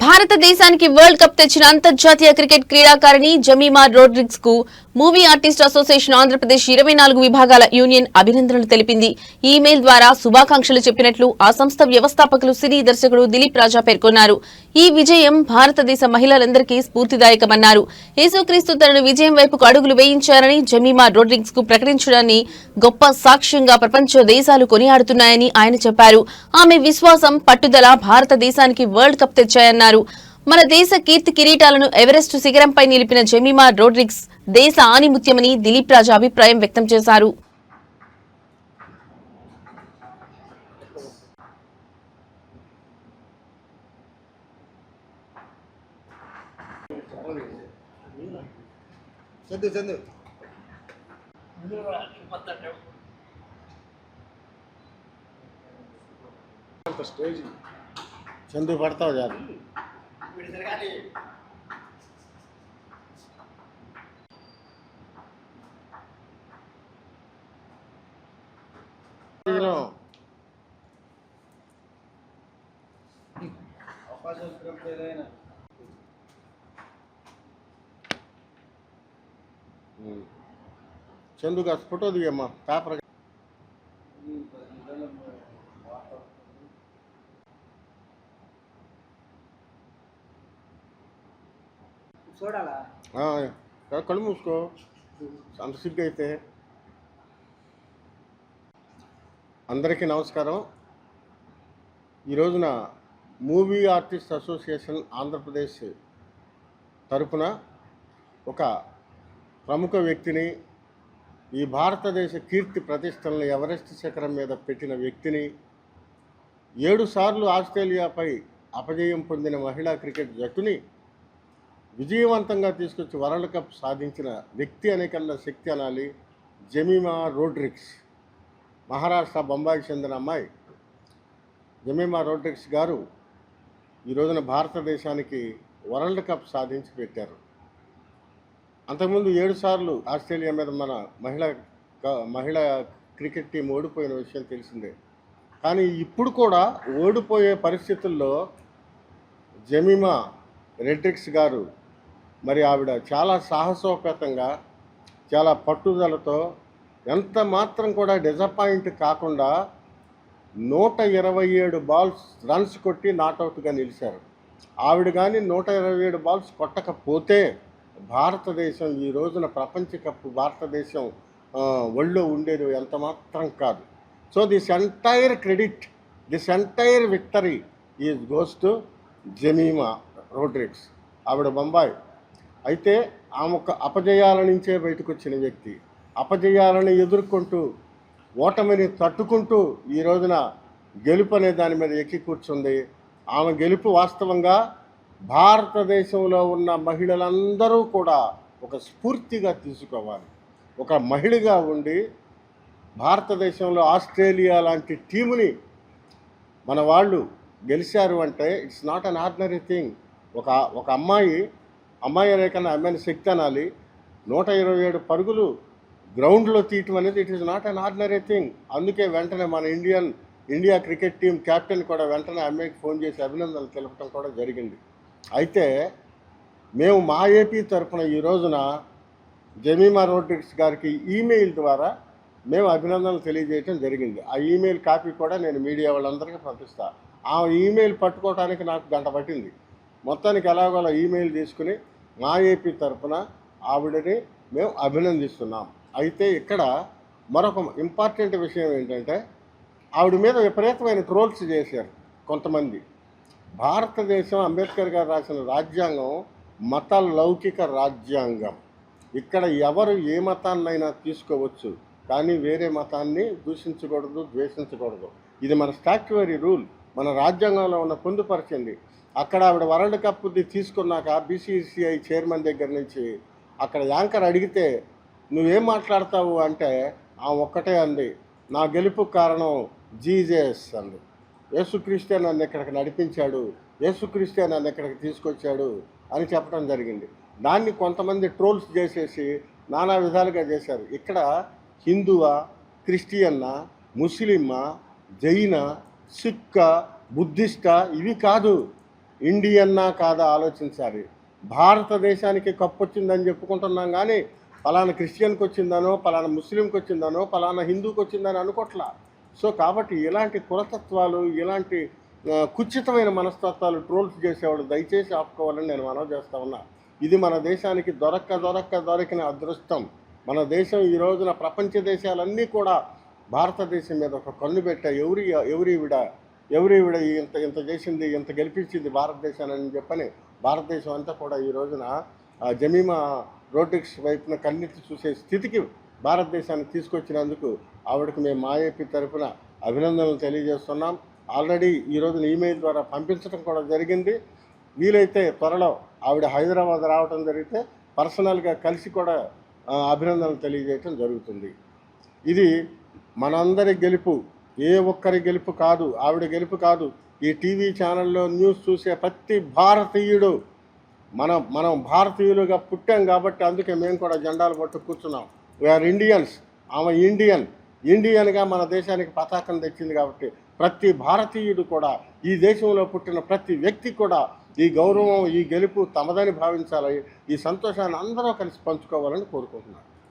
భారతదేశానికి world cup తెచ్చిన అంతర్జాతీయ క్రికెట్ క్రీడాకారిణి జమీమా రోడ్రిగ్స్ కు మూవీ ఆర్టిస్ట్ అసోసియేషన్ ఆంధ్రప్రదేశ్ 24 విభాగాల యూనియన్ అభినందనలు తెలిపింది. ఈమెయిల్ ద్వారా శుభాకాంక్షలు చెప్పినట్లు ఆ సంస్థ వ్యవస్థాపకులు సినీ దర్శకుడు దిలీప్ రాజా పేర్కొన్నారు. ఈ విజయం భారతదేశ మహిళలందరికీ స్ఫూర్తిదాయకమన్నారు. యేసుక్రీస్తు తనను విజయం వైపుకు అడుగులు వేయించారని జమీమా రోడ్రిగ్స్ కు ప్రకటించడాన్ని గొప్ప సాక్ష్యంగా ప్రపంచ దేశాలు కొనియాడుతున్నాయని ఆయన చెప్పారు. ఆమె విశ్వాసం, పట్టుదల భారతదేశానికి వరల్డ్ కప్ తెచ్చాయన్నారు. మన దేశ కీర్తి కిరీటాలను ఎవరెస్ట్ శిఖరంపై నిలిపిన జమీమా రోడ్రిగ్స్ దేశ ఆణిముత్యమని దిలీప్ రాజా అభిప్రాయం వ్యక్తం చేశారు. చందు పడతావు జారు చందు కాస్త ఫోటో దిగమ్మా పేపర్ చూడాలా కళ్ళు మూసుకో అంత సిగ్గు అయితే. అందరికీ నమస్కారం. ఈ రోజున మూవీ ఆర్టిస్ట్ అసోసియేషన్ ఆంధ్రప్రదేశ్ తరపున ఒక ప్రముఖ వ్యక్తిని, ఈ భారతదేశ కీర్తి ప్రతిష్టలను ఎవరెస్ట్ శిఖరం మీద పెట్టిన వ్యక్తిని, 7 సార్లు ఆస్ట్రేలియాపై అపజయం పొందిన మహిళా క్రికెట్ జట్టుని విజయవంతంగా తీసుకొచ్చి వరల్డ్ కప్ సాధించిన వ్యక్తి అనే కన్నా శక్తి అనాలి. జమీమా రోడ్రిగ్స్, మహారాష్ట్ర బొంబాయికి చెందిన అమ్మాయి జమీమా రోడ్రిగ్స్ గారు ఈ రోజున భారతదేశానికి వరల్డ్ కప్ సాధించి పెట్టారు. అంతకుముందు 7 సార్లు ఆస్ట్రేలియా మీద మన మహిళా క్రికెట్ టీం ఓడిపోయిన విషయం తెలిసిందే. కానీ ఇప్పుడు కూడా ఓడిపోయే పరిస్థితుల్లో జమీమా రోడ్రిగ్స్ గారు మరి ఆవిడ చాలా సాహసోపేతంగా, చాలా పట్టుదలతో, ఎంత మాత్రం కూడా డిసప్పాయింట్ కాకుండా 127 రన్స్ కొట్టి నాట్అవుట్గా నిలిచారు. ఆవిడ కానీ 127 బాల్స్ కొట్టకపోతే భారతదేశం ఈ రోజున ప్రపంచ కప్ భారతదేశం ఒళ్ళో ఉండేది ఎంత మాత్రం కాదు. So this entire credit, this entire victory is goes to Jemimah Rodrigues. ఆవిడ బొంబాయి అయితే ఆమె ఒక అపజయాల నుంచే బయటకు వచ్చిన వ్యక్తి. అపజయాలను ఎదుర్కొంటూ, ఓటమిని తట్టుకుంటూ ఈ రోజున గెలుపు అనే దాని మీద ఎక్కి కూర్చుంది. ఆమె గెలుపు వాస్తవంగా భారతదేశంలో ఉన్న మహిళలందరూ కూడా ఒక స్ఫూర్తిగా తీసుకోవాలి. ఒక మహిళగా ఉండి భారతదేశంలో ఆస్ట్రేలియా లాంటి టీముని మన వాళ్ళు గెలిచారు అంటే it's not an ordinary thing. ఒక అమ్మాయి అనే కన్నా అమ్మాయిని శక్తి అనాలి. 127 పరుగులు గ్రౌండ్లో తీయటం అనేది it is not an ordinary thing. అందుకే వెంటనే మన ఇండియా క్రికెట్ టీం కెప్టెన్ కూడా వెంటనే అమ్మాయికి ఫోన్ చేసి అభినందనలు తెలపడం కూడా జరిగింది. అయితే మేము మా ఏపీ తరఫున ఈ రోజున జమీమా రోడ్రిగ్స్ గారికి ఈమెయిల్ ద్వారా మేము అభినందనలు తెలియజేయడం జరిగింది. ఆ ఈమెయిల్ కాపీ కూడా నేను మీడియా వాళ్ళందరికీ పంపిస్తాను. ఆ ఈమెయిల్ పట్టుకోవడానికి నాకు గంట పట్టింది. మొత్తానికి ఎలాగోలా ఈమెయిల్ తీసుకుని మా ఏపీ తరఫున ఆవిడని మేము అభినందిస్తున్నాం. అయితే ఇక్కడ మరొక ఇంపార్టెంట్ విషయం ఏంటంటే ఆవిడ మీద విపరీతమైన ట్రోల్స్ చేశారు కొంతమంది. భారతదేశం అంబేద్కర్ గారు రాసిన రాజ్యాంగం మత లౌకిక రాజ్యాంగం. ఇక్కడ ఎవరు ఏ మతాన్నైనా తీసుకోవచ్చు, కానీ వేరే మతాన్ని దూషించకూడదు, ద్వేషించకూడదు. ఇది మన స్టాట్యుటరీ రూల్, మన రాజ్యాంగంలో ఉన్న పొందుపరిచింది. అక్కడ ఆవిడ వరల్డ్ కప్ది తీసుకున్నాక బీసీసీఐ చైర్మన్ దగ్గర నుంచి అక్కడ యాంకర్ అడిగితే నువ్వేం మాట్లాడతావు అంటే ఒక్కటే అంది, నా గెలుపుకు కారణం జీజస్ అంది. యేసుక్రీస్తే నన్ను ఇక్కడికి నడిపించాడు, యేసుక్రీస్తే నన్ను ఇక్కడికి తీసుకొచ్చాడు అని చెప్పడం జరిగింది. దాన్ని కొంతమంది ట్రోల్స్ చేసేసి నానా విధాలుగా చేశారు. ఇక్కడ హిందువా, క్రిస్టియన్నా, ముస్లిమా, జైనా, సిక్క, బుద్ధిస్టా ఇవి కాదు. ఇండియన్నా కాదా ఆలోచించాలి. భారతదేశానికి కప్పు వచ్చిందని చెప్పుకుంటున్నాం కానీ పలానా క్రిస్టియన్కి వచ్చిందనో, పలానా ముస్లింకి వచ్చిందనో, పలానా హిందూకి వచ్చిందని అనుకోట్లా. సో కాబట్టి ఇలాంటి కులతత్వాలు, ఇలాంటి కుచితమైన మనస్తత్వాలు ట్రోల్స్ చేసేవాడు దయచేసి ఆపుకోవాలని నేను మనవి చేస్తా ఉన్నా. ఇది మన దేశానికి దొరికిన అదృష్టం. మన దేశం ఈ రోజున ప్రపంచ దేశాలన్నీ కూడా భారతదేశం మీద ఒక కన్ను పెట్టాయి. ఎవరివిడ ఇంత చేసింది, ఇంత గెలిపించింది భారతదేశాన్ని అని చెప్పని భారతదేశం అంతా కూడా ఈ రోజున జమీమా రోడ్రిగ్స్ వైపున కన్నెత్తి చూసే స్థితికి భారతదేశాన్ని తీసుకొచ్చినందుకు ఆవిడకు మేము మా ఏపీ తరఫున అభినందనలు తెలియజేస్తున్నాం. ఆల్రెడీ ఈ రోజున ఈమెయిల్ ద్వారా పంపించడం కూడా జరిగింది. వీలైతే త్వరలో ఆవిడ హైదరాబాద్ రావడం జరిగితే పర్సనల్గా కలిసి కూడా అభినందనలు తెలియజేయటం జరుగుతుంది. ఇది మనందరి గెలుపు, ఏ ఒక్కరి గెలుపు కాదు, ఆవిడ గెలుపు కాదు. ఈ టీవీ ఛానల్లో న్యూస్ చూసే ప్రతి భారతీయుడు మనం భారతీయులుగా పుట్టాం కాబట్టి అందుకే మేము కూడా జెండాలు పట్టు కూర్చున్నాం. We are Indians. ఆమె ఇండియన్గా మన దేశానికి పతాకం తెచ్చింది కాబట్టి ప్రతి భారతీయుడు కూడా, ఈ దేశంలో పుట్టిన ప్రతి వ్యక్తి కూడా ఈ గౌరవం, ఈ గెలుపు తమదని భావించాలి. ఈ సంతోషాన్ని అందరూ కలిసి పంచుకోవాలని కోరుకుంటున్నాను.